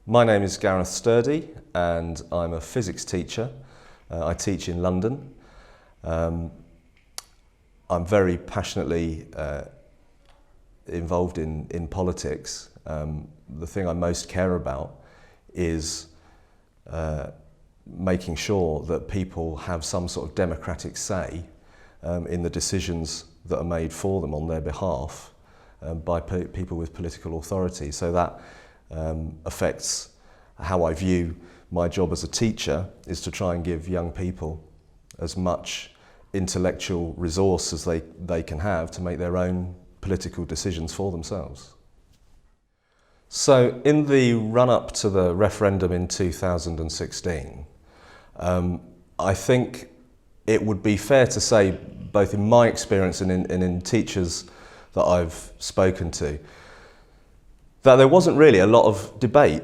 My name is Gareth Sturdy and I'm a physics teacher. I teach in London. I'm very passionately involved in politics. The thing I most care about is making sure that people have some sort of democratic say in the decisions that are made for them on their behalf by people with political authority. So that affects how I view my job as a teacher, is to try and give young people as much intellectual resource as they can have to make their own political decisions for themselves. So in the run-up to the referendum in 2016, I think it would be fair to say, both in my experience and in teachers that I've spoken to, that there wasn't really a lot of debate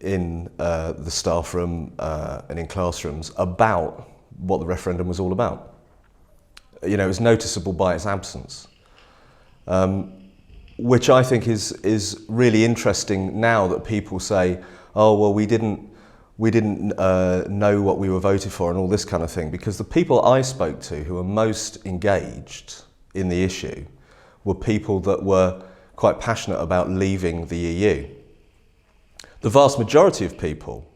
in the staff room and in classrooms about what the referendum was all about. You know, it was noticeable by its absence, which I think is really interesting now that people say, oh, well, we didn't know what we were voting for and all this kind of thing, because the people I spoke to who were most engaged in the issue were people that were quite passionate about leaving the EU. The vast majority of people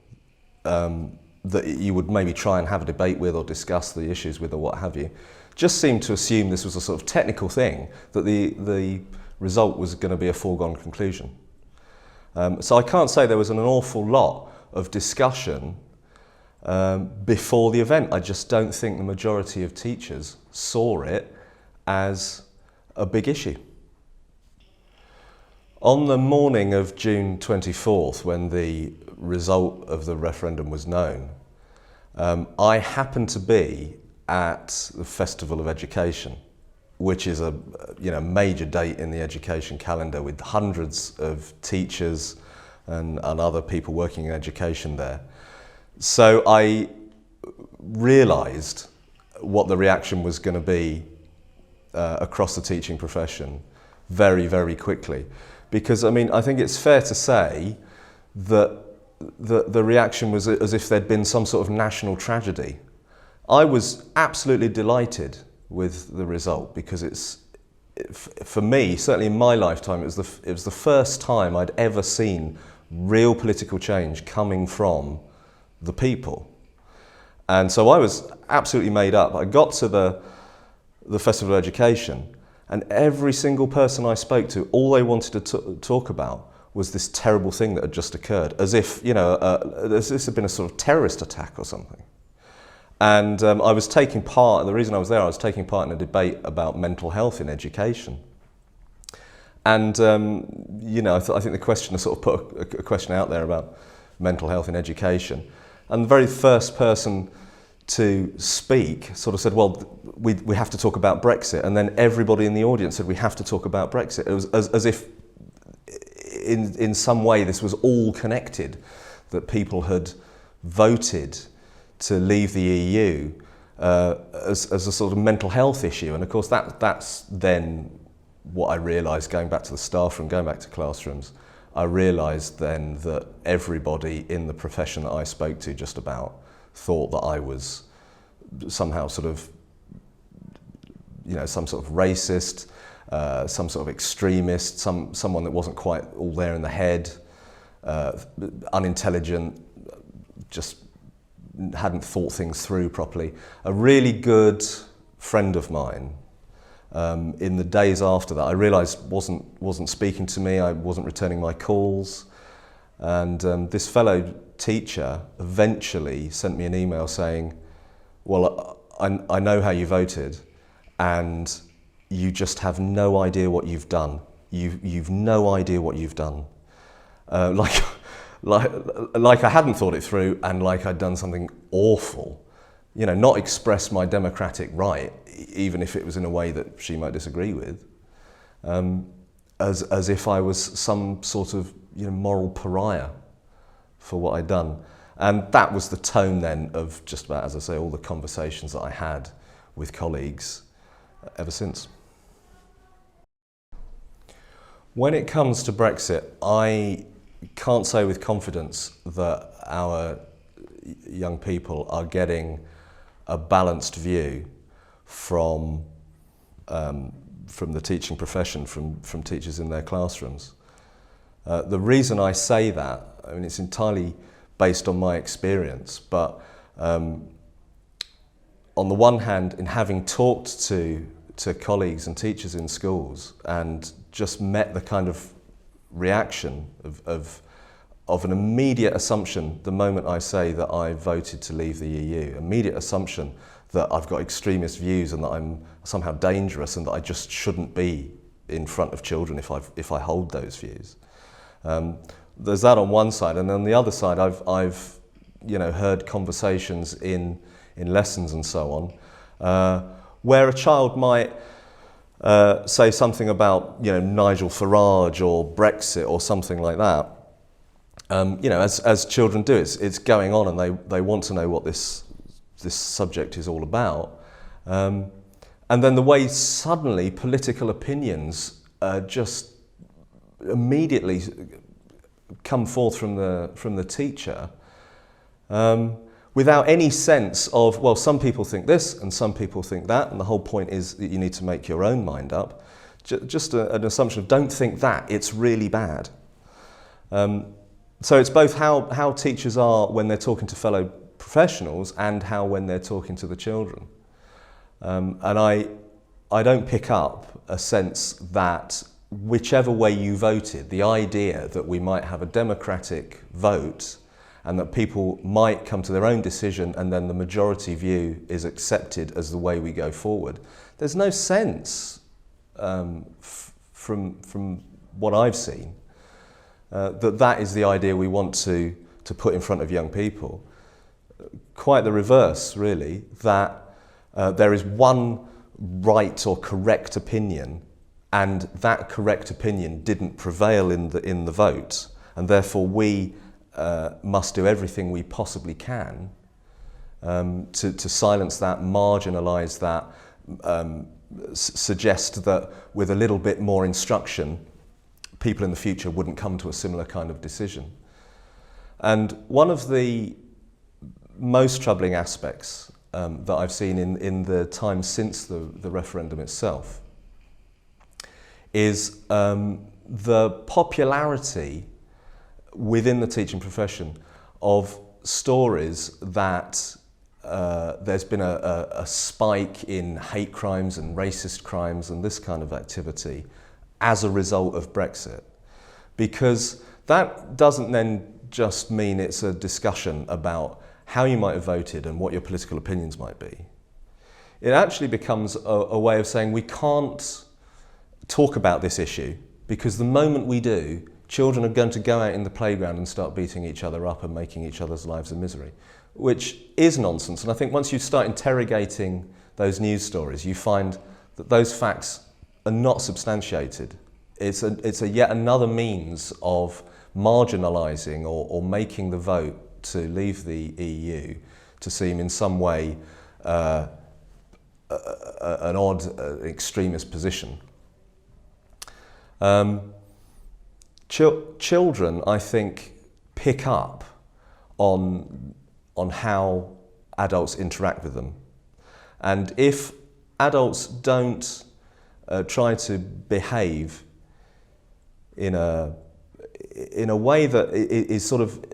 that you would maybe try and have a debate with or discuss the issues with or what have you, just seemed to assume this was a sort of technical thing, that the result was going to be a foregone conclusion. So I can't say there was an awful lot of discussion before the event. I just don't think the majority of teachers saw it as a big issue. On the morning of June 24th, when the result of the referendum was known, I happened to be at the Festival of Education, which is a major date in the education calendar, with hundreds of teachers and other people working in education there. So I realised what the reaction was going to be across the teaching profession very, very quickly. Because, I mean, I think it's fair to say that the reaction was as if there'd been some sort of national tragedy. I was absolutely delighted with the result, because for me, certainly in my lifetime, it was the first time I'd ever seen real political change coming from the people. And so I was absolutely made up. I got to the Festival of Education, and every single person I spoke to, all they wanted to talk about was this terrible thing that had just occurred, as if, this had been a sort of terrorist attack or something. And I was taking part, the reason I was there, I was taking part in a debate about mental health in education. And, I think the questioner sort of put a question out there about mental health in education. And the very first person to speak sort of said, well, we have to talk about Brexit. And then everybody in the audience said, we have to talk about Brexit. It was as if in some way this was all connected, that people had voted to leave the EU as a sort of mental health issue. And of course that's then what I realised, going back to the staff room, going back to classrooms. I realised then that everybody in the profession that I spoke to just about thought that I was somehow sort of, some sort of racist, some sort of extremist, someone that wasn't quite all there in the head, unintelligent, just hadn't thought things through properly. A really good friend of mine, in the days after that, I realised wasn't speaking to me. I wasn't returning my calls, and this fellow teacher eventually sent me an email saying, well, I know how you voted, and you just have no idea what you've done. You've no idea what you've done. Like I hadn't thought it through, and like I'd done something awful. Not express my democratic right, even if it was in a way that she might disagree with, as if I was some sort of moral pariah for what I'd done. And that was the tone then of just about, as I say, all the conversations that I had with colleagues ever since. When it comes to Brexit, I can't say with confidence that our young people are getting a balanced view from the teaching profession, from teachers in their classrooms. The reason I say that, I mean, it's entirely based on my experience, but on the one hand, in having talked to colleagues and teachers in schools and just met the kind of reaction of an immediate assumption the moment I say that I voted to leave the EU, immediate assumption that I've got extremist views and that I'm somehow dangerous and that I just shouldn't be in front of children if I hold those views. There's that on one side, and on the other side, I've heard conversations in lessons and so on, where a child might say something about Nigel Farage or Brexit or something like that. As children do, it's going on, and they want to know what this subject is all about. And then the way suddenly political opinions just immediately come forth from the teacher, without any sense of, well, some people think this and some people think that, and the whole point is that you need to make your own mind up. Just an assumption of don't think that, it's really bad. So it's both how teachers are when they're talking to fellow professionals and how when they're talking to the children. And I don't pick up a sense that whichever way you voted, the idea that we might have a democratic vote and that people might come to their own decision and then the majority view is accepted as the way we go forward. There's no sense from what I've seen that is the idea we want to put in front of young people. Quite the reverse, really, that there is one right or correct opinion, and that correct opinion didn't prevail in the vote, and therefore we must do everything we possibly can to silence that, marginalise that, suggest that with a little bit more instruction, people in the future wouldn't come to a similar kind of decision. And one of the most troubling aspects that I've seen in the time since the referendum itself is the popularity within the teaching profession of stories that there's been a spike in hate crimes and racist crimes and this kind of activity as a result of Brexit. Because that doesn't then just mean it's a discussion about how you might have voted and what your political opinions might be. It actually becomes a way of saying we can't talk about this issue because the moment we do, children are going to go out in the playground and start beating each other up and making each other's lives a misery, which is nonsense. And I think once you start interrogating those news stories, you find that those facts are not substantiated. It's a yet another means of marginalising or making the vote to leave the EU to seem in some way an odd extremist position. Children, I think, pick up on how adults interact with them. And if adults don't try to behave in a way that is sort of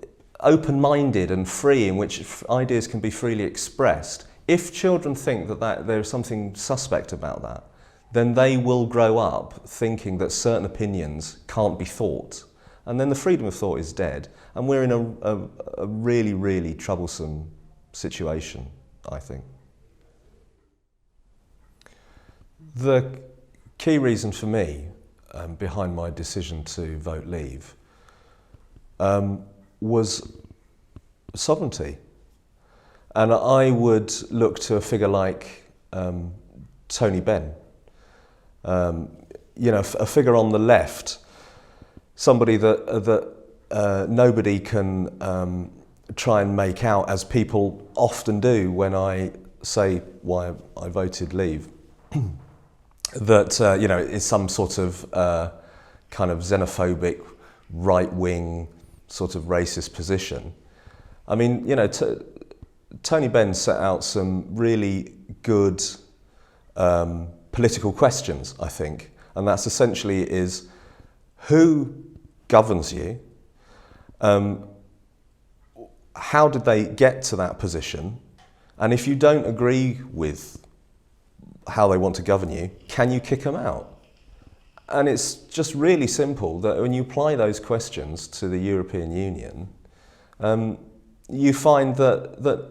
open-minded and free, in which ideas can be freely expressed, if children think that there's something suspect about that, then they will grow up thinking that certain opinions can't be thought. And then the freedom of thought is dead. And we're in a really, really troublesome situation, I think. The key reason for me behind my decision to vote leave was sovereignty. And I would look to a figure like Tony Benn, a figure on the left, somebody that nobody can try and make out, as people often do when I say why I voted leave, that it's some sort of kind of xenophobic, right-wing sort of racist position. I mean, you know, Tony Benn set out some really good political questions, I think, and that's essentially is who governs you, how did they get to that position, and if you don't agree with how they want to govern you, can you kick them out? And it's just really simple that when you apply those questions to the European Union, you find that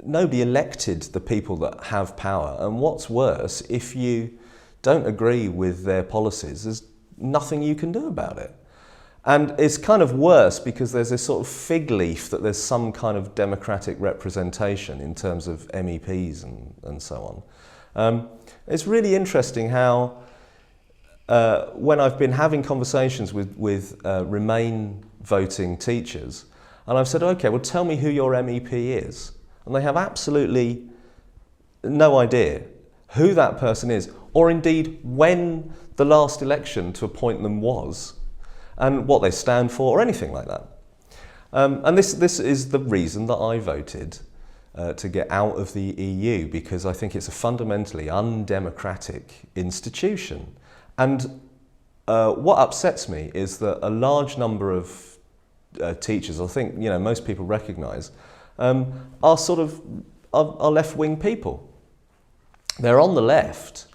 nobody elected the people that have power. And what's worse, if you don't agree with their policies, there's nothing you can do about it. And it's kind of worse because there's this sort of fig leaf that there's some kind of democratic representation in terms of MEPs and so on. It's really interesting how when I've been having conversations with Remain voting teachers, and I've said, okay, well tell me who your MEP is. And they have absolutely no idea who that person is, or indeed when the last election to appoint them was, and what they stand for, or anything like that. And this is the reason that I voted to get out of the EU, because I think it's a fundamentally undemocratic institution. And what upsets me is that a large number of teachers, I think most people recognise, are sort of are left-wing people. They're on the left,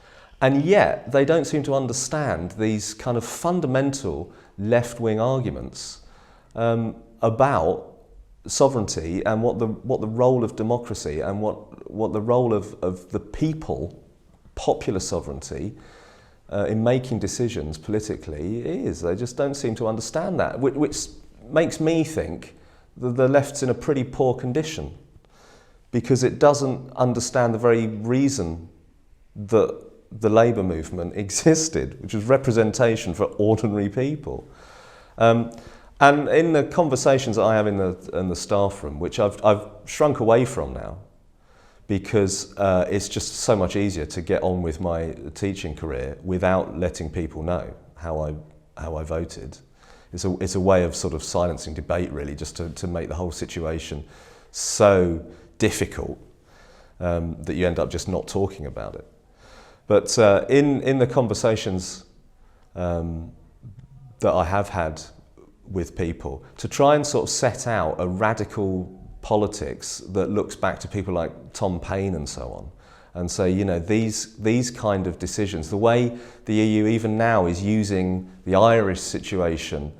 and yet they don't seem to understand these kind of fundamental left-wing arguments about sovereignty and what the role of democracy and what the role of the people, popular sovereignty, in making decisions politically is. They just don't seem to understand that, which makes me think that the left's in a pretty poor condition, because it doesn't understand the very reason that the Labour movement existed, which was representation for ordinary people. And in the conversations that I have in the staff room, which I've shrunk away from now, because it's just so much easier to get on with my teaching career without letting people know how I voted. It's a way of sort of silencing debate, really, just to make the whole situation so difficult that you end up just not talking about it. But in the conversations that I have had with people, to try and sort of set out a radical politics that looks back to people like Tom Paine and so on, and say, these kind of decisions, the way the EU even now is using the Irish situation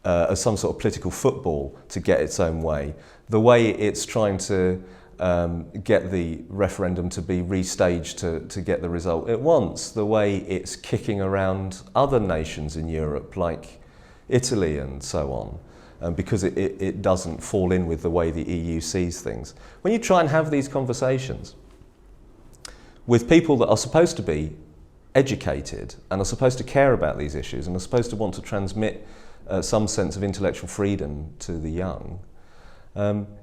as some sort of political football to get its own way, the way it's trying to get the referendum to be restaged to get the result it wants, the way it's kicking around other nations in Europe like Italy and so on, because it doesn't fall in with the way the EU sees things. When you try and have these conversations with people that are supposed to be educated and are supposed to care about these issues and are supposed to want to transmit some sense of intellectual freedom to the young,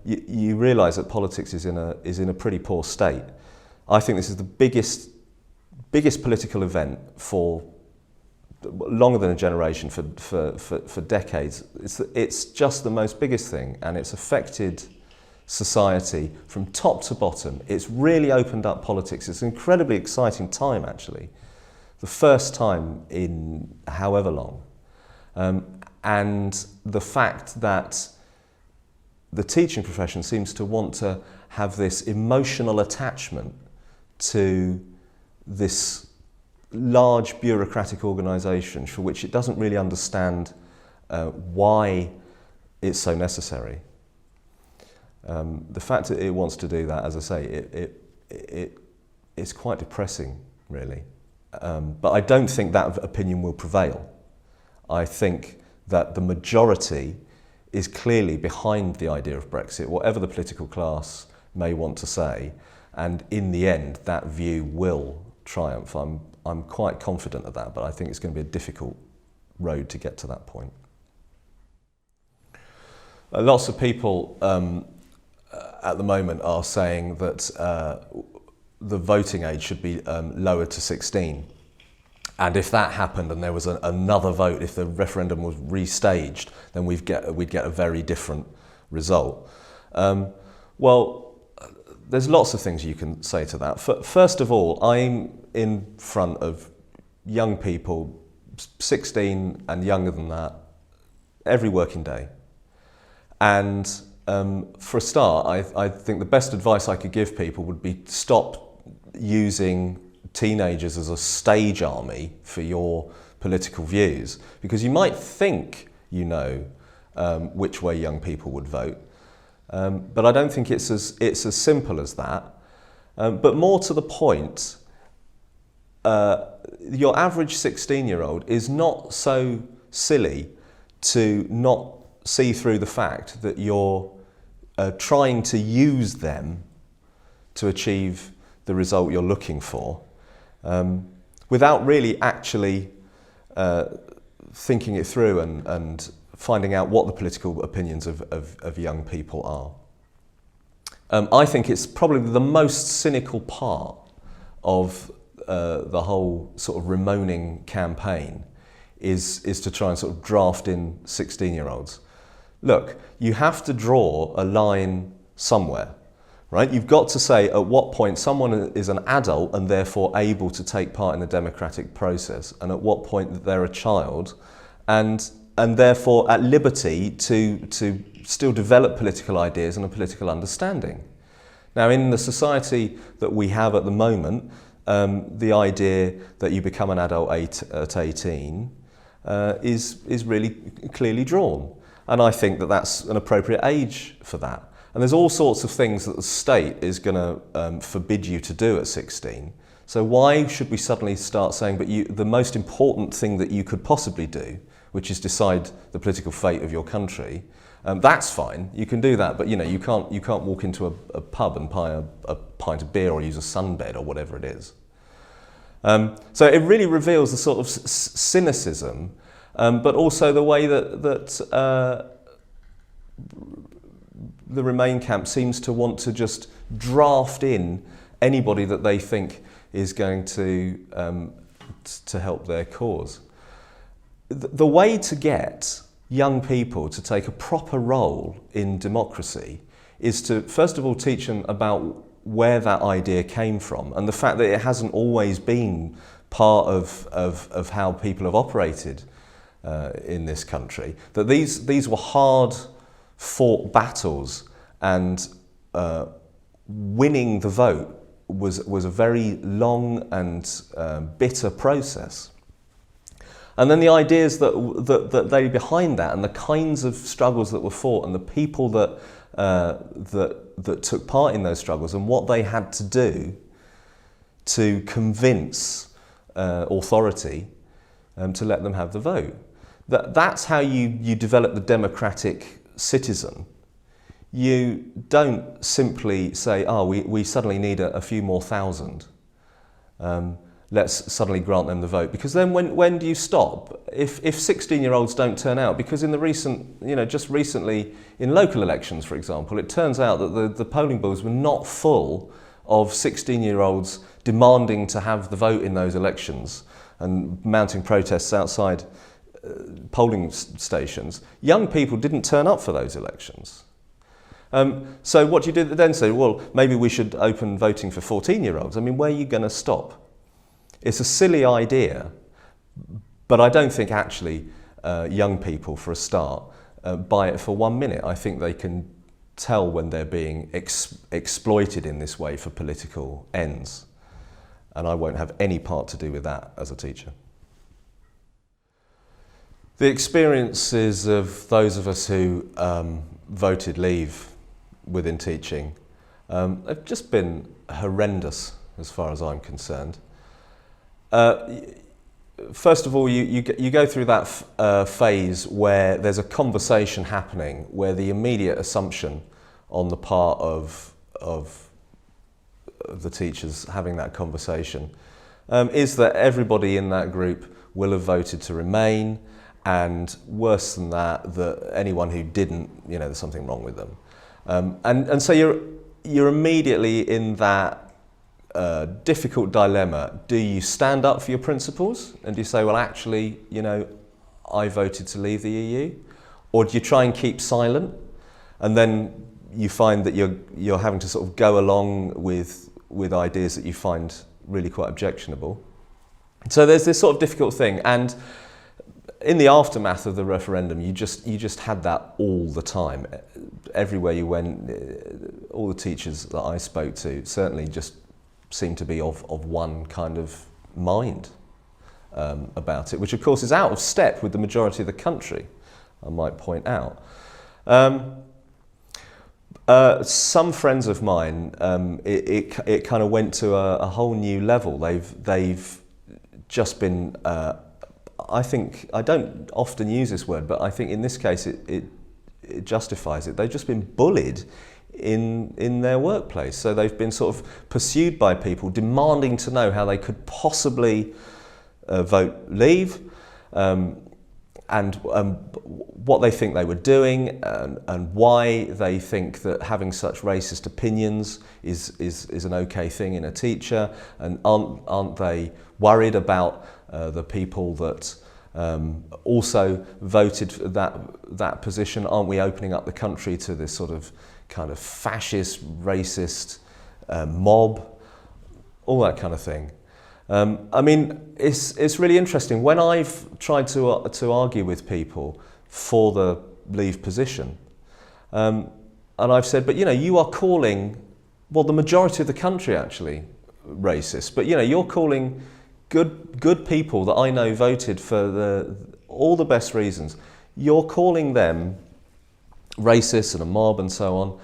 you realise that politics is in a pretty poor state. I think this is the biggest political event for longer than a generation, for decades. It's just the most biggest thing, and it's affected society from top to bottom. It's really opened up politics. It's an incredibly exciting time, actually. The first time in however long. And the fact that the teaching profession seems to want to have this emotional attachment to this large bureaucratic organisation for which it doesn't really understand why it's so necessary. The fact that it wants to do that, as I say, it's quite depressing, really. But I don't think that opinion will prevail. I think that the majority is clearly behind the idea of Brexit, whatever the political class may want to say, and in the end, that view will triumph. I'm quite confident of that, but I think it's going to be a difficult road to get to that point. Lots of people at the moment are saying that the voting age should be lowered to 16. And if that happened and there was another vote, if the referendum was restaged, then we'd get a very different result. Well, there's lots of things you can say to that. First of all, I'm in front of young people, 16 and younger than that, every working day. And for a start, I think the best advice I could give people would be stop using teenagers as a stage army for your political views, because you might think you know which way young people would vote, but I don't think it's as simple as that. But more to the point, your average 16-year-old is not so silly to not see through the fact that you're trying to use them to achieve the result you're looking for, without really actually thinking it through and finding out what the political opinions of young people are. I think it's probably the most cynical part of the whole sort of Ramoning campaign is to try and sort of draft in 16-year-olds. Look, you have to draw a line somewhere, right? You've got to say at what point someone is an adult and therefore able to take part in the democratic process, and at what point that they're a child and therefore at liberty to still develop political ideas and a political understanding. Now, in the society that we have at the moment, the idea that you become an adult at 18 is really clearly drawn. And I think that that's an appropriate age for that. And there's all sorts of things that the state is going to forbid you to do at 16. So why should we suddenly start saying, but the most important thing that you could possibly do, which is decide the political fate of your country, that's fine, you can do that, but you can't walk into a pub and buy a pint of beer or use a sunbed or whatever it is. So it really reveals the sort of cynicism, but also the way that the Remain camp seems to want to just draft in anybody that they think is going to help their cause. The way to get young people to take a proper role in democracy is to, first of all, teach them about where that idea came from and the fact that it hasn't always been part of how people have operated in this country. That these were hard fought battles, and winning the vote was a very long and bitter process. And then the ideas that lay behind that, and the kinds of struggles that were fought, and the people that took part in those struggles, and what they had to do to convince authority to let them have the vote. That's how you develop the democratic citizen. You don't simply say, we suddenly need a few more thousand. Let's suddenly grant them the vote. Because then when do you stop? If 16-year-olds don't turn out, because in the just recently in local elections, for example, it turns out that the polling booths were not full of 16-year-olds demanding to have the vote in those elections and mounting protests outside polling stations. Young people didn't turn up for those elections. So what do you do then? Say, well, maybe we should open voting for 14-year-olds. I mean, where are you going to stop? It's a silly idea, but I don't think actually young people, for a start, buy it for 1 minute. I think they can tell when they're being exploited in this way for political ends. And I won't have any part to do with that as a teacher. The experiences of those of us who voted leave within teaching have just been horrendous as far as I'm concerned. First of all, you go through that phase where there's a conversation happening, where the immediate assumption on the part of the teachers having that conversation is that everybody in that group will have voted to remain, and worse than that, that anyone who didn't, there's something wrong with them. And so you're immediately in that difficult dilemma. Do you stand up for your principles and do you say, well, actually, you know, I voted to leave the EU? Or do you try and keep silent and then you find that you're having to sort of go along with ideas that you find really quite objectionable? So there's this sort of difficult thing, and in the aftermath of the referendum, you just had that all the time. Everywhere you went, all the teachers that I spoke to certainly just seemed to be of one kind of mind about it, which of course is out of step with the majority of the country, I might point out. Some friends of mine, it kind of went to a whole new level. They've just been, I think, I don't often use this word, but I think in this case it justifies it. They've just been bullied in their workplace. So they've been sort of pursued by people demanding to know how they could possibly vote leave, and what they think they were doing, and why they think that having such racist opinions is an okay thing in a teacher, and aren't they worried about the people that also voted for that position? Aren't we opening up the country to this sort of kind of fascist, racist mob? All that kind of thing. I mean, it's really interesting. When I've tried to argue with people for the leave position, and I've said, but you know, you are calling, well, the majority of the country actually racist, but you know, you're calling good people that I know voted for all the best reasons. You're calling them racist and a mob and so on.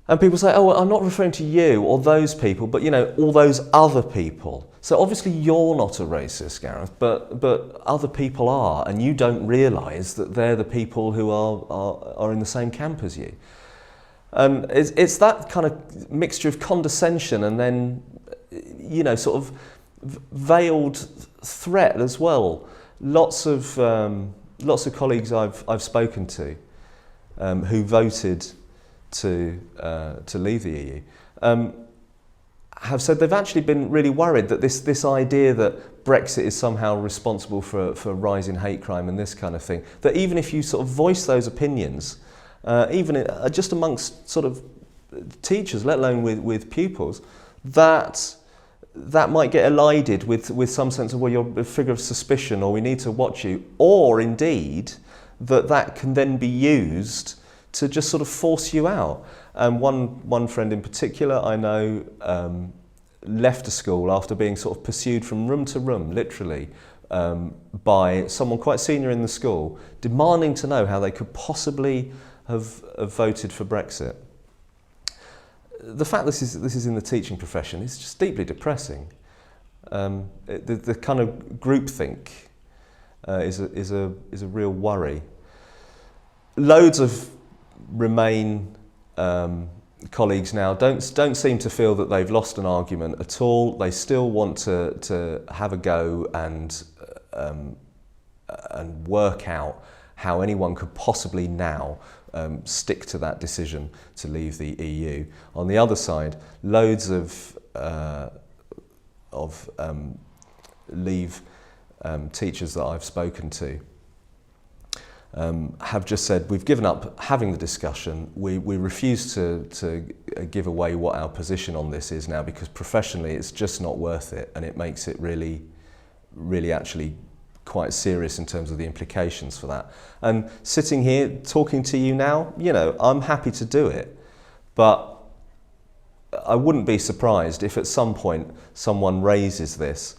And people say, oh, well, I'm not referring to you or those people, but you know, all those other people. So obviously you're not a racist, Gareth, but other people are, and you don't realise that they're the people who are in the same camp as you. And it's that kind of mixture of condescension and then, you know, sort of veiled threat as well. Lots of colleagues I've spoken to who voted to leave the EU have said they've actually been really worried that this idea that Brexit is somehow responsible for a rise in hate crime and this kind of thing, that even if you sort of voice those opinions, even just amongst sort of teachers, let alone with pupils, that might get elided with some sense of, well, you're a figure of suspicion, or we need to watch you, or indeed that can then be used to just sort of force you out. And one friend in particular I know left a school after being sort of pursued from room to room, literally, by someone quite senior in the school, demanding to know how they could possibly have voted for Brexit. The fact this is in the teaching profession is just deeply depressing. The kind of groupthink is a real worry. Loads of Remain colleagues now don't seem to feel that they've lost an argument at all. They still want to have a go and work out how anyone could possibly now stick to that decision to leave the EU. On the other side, loads of leave teachers that I've spoken to have just said, we've given up having the discussion. We refuse to give away what our position on this is now, because professionally it's just not worth it, and it makes it really actually quite serious in terms of the implications for that. And sitting here talking to you now, you know, I'm happy to do it, but I wouldn't be surprised if at some point someone raises this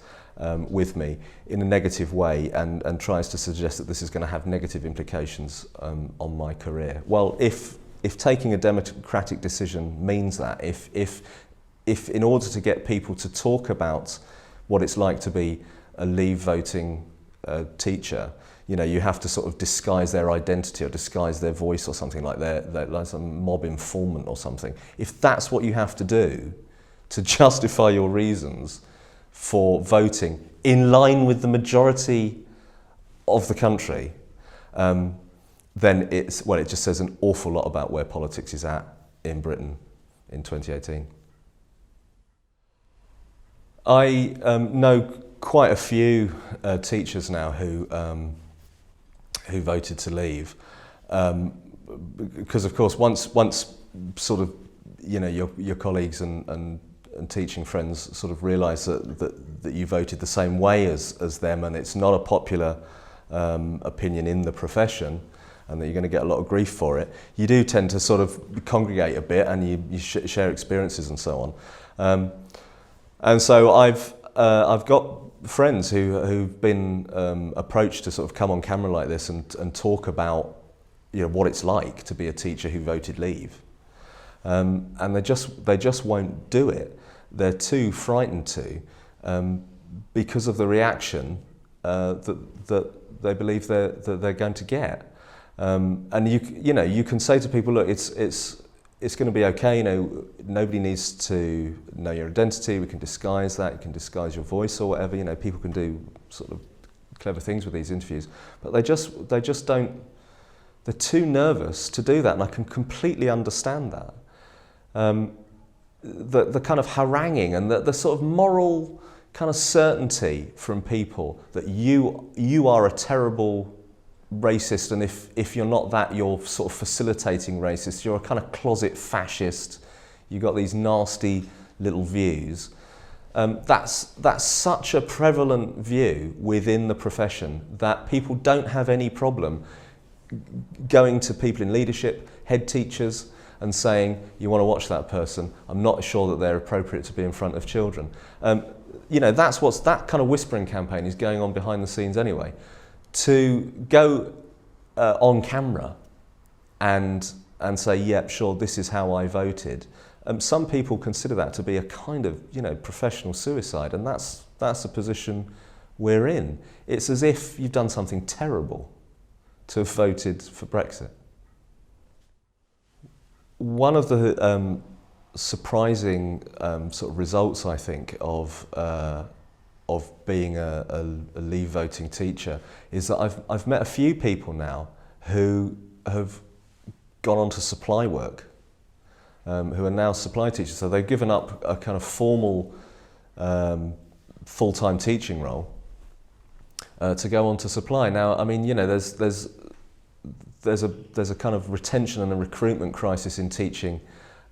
with me in a negative way and tries to suggest that this is going to have negative implications on my career. Well, if taking a democratic decision means that, if in order to get people to talk about what it's like to be a leave voting teacher, you know, you have to sort of disguise their identity or disguise their voice or something like like some mob informant or something. If that's what you have to do to justify your reasons for voting in line with the majority of the country, then it just says an awful lot about where politics is at in Britain in 2018. I know quite a few teachers now who voted to leave, because of course once sort of your colleagues and teaching friends sort of realise that you voted the same way as them, and it's not a popular opinion in the profession, and that you're going to get a lot of grief for it, you do tend to sort of congregate a bit, and you share experiences and so on. And so I've got friends who've been approached to sort of come on camera like this and talk about what it's like to be a teacher who voted leave, and they just won't do it. They're too frightened to, because of the reaction that they believe that they're going to get. And you can say to people, look, it's going to be okay. Nobody needs to know your identity. We can disguise that. You can disguise your voice or whatever. People can do sort of clever things with these interviews, but they just don't. They're too nervous to do that, and I can completely understand that. The kind of haranguing and the sort of moral kind of certainty from people that you are a terrible racist, and if you're not that, you're sort of facilitating racist, you're a kind of closet fascist, you've got these nasty little views. That's such a prevalent view within the profession that people don't have any problem going to people in leadership, head teachers, and saying, you want to watch that person, I'm not sure that they're appropriate to be in front of children. That kind of whispering campaign is going on behind the scenes anyway. To go on camera and say, yep, sure, this is how I voted. Some people consider that to be a kind of, professional suicide, and that's the position we're in. It's as if you've done something terrible to have voted for Brexit. One of the surprising sort of results, I think, of being a leave voting teacher is that I've met a few people now who have gone on to supply work, who are now supply teachers. So they've given up a kind of formal full-time teaching role to go on to supply. Now, I mean, there's a kind of retention and a recruitment crisis in teaching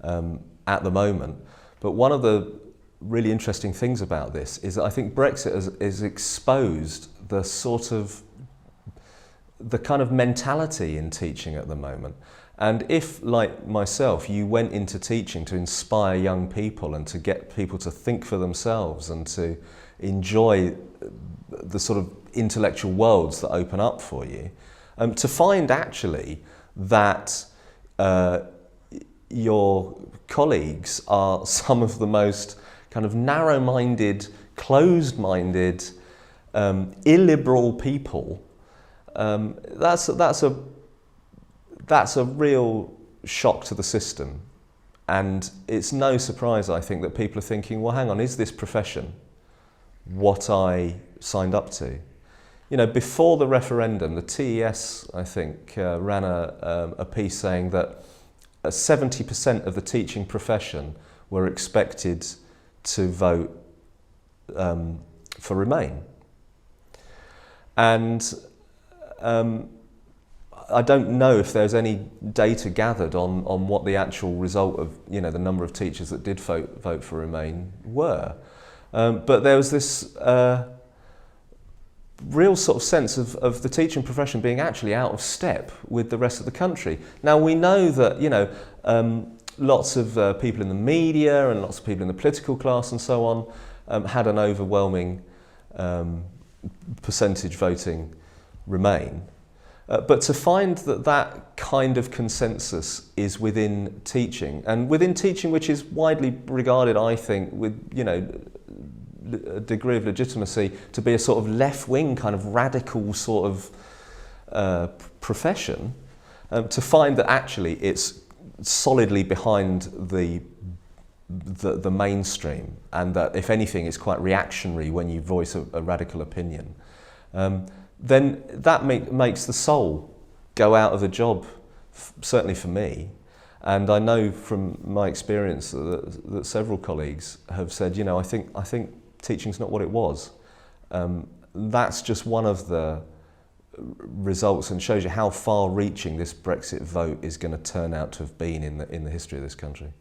at the moment. But one of the really interesting things about this is that I think Brexit has exposed the kind of mentality in teaching at the moment. And if, like myself, you went into teaching to inspire young people and to get people to think for themselves and to enjoy the sort of intellectual worlds that open up for you, to find actually that your colleagues are some of the most kind of narrow-minded, closed-minded, illiberal people, that's a real shock to the system. And it's no surprise, I think, that people are thinking, well, hang on, is this profession what I signed up to? Before the referendum, the TES, I think, ran a piece saying that 70% of the teaching profession were expected to vote for Remain. And I don't know if there's any data gathered on what the actual result of the number of teachers that did vote for Remain were. But there was this real sort of sense of the teaching profession being actually out of step with the rest of the country. Now we know that lots of people in the media and lots of people in the political class and so on had an overwhelming percentage voting Remain. But to find that kind of consensus is within teaching, and within teaching which is widely regarded, I think, with a degree of legitimacy to be a sort of left-wing kind of radical sort of profession, to find that actually it's solidly behind the mainstream, and that if anything it's quite reactionary when you voice a radical opinion, then that makes the soul go out of the job, certainly for me. And I know from my experience that several colleagues have said, I think teaching's not what it was. That's just one of the results, and shows you how far-reaching this Brexit vote is going to turn out to have been in the history of this country.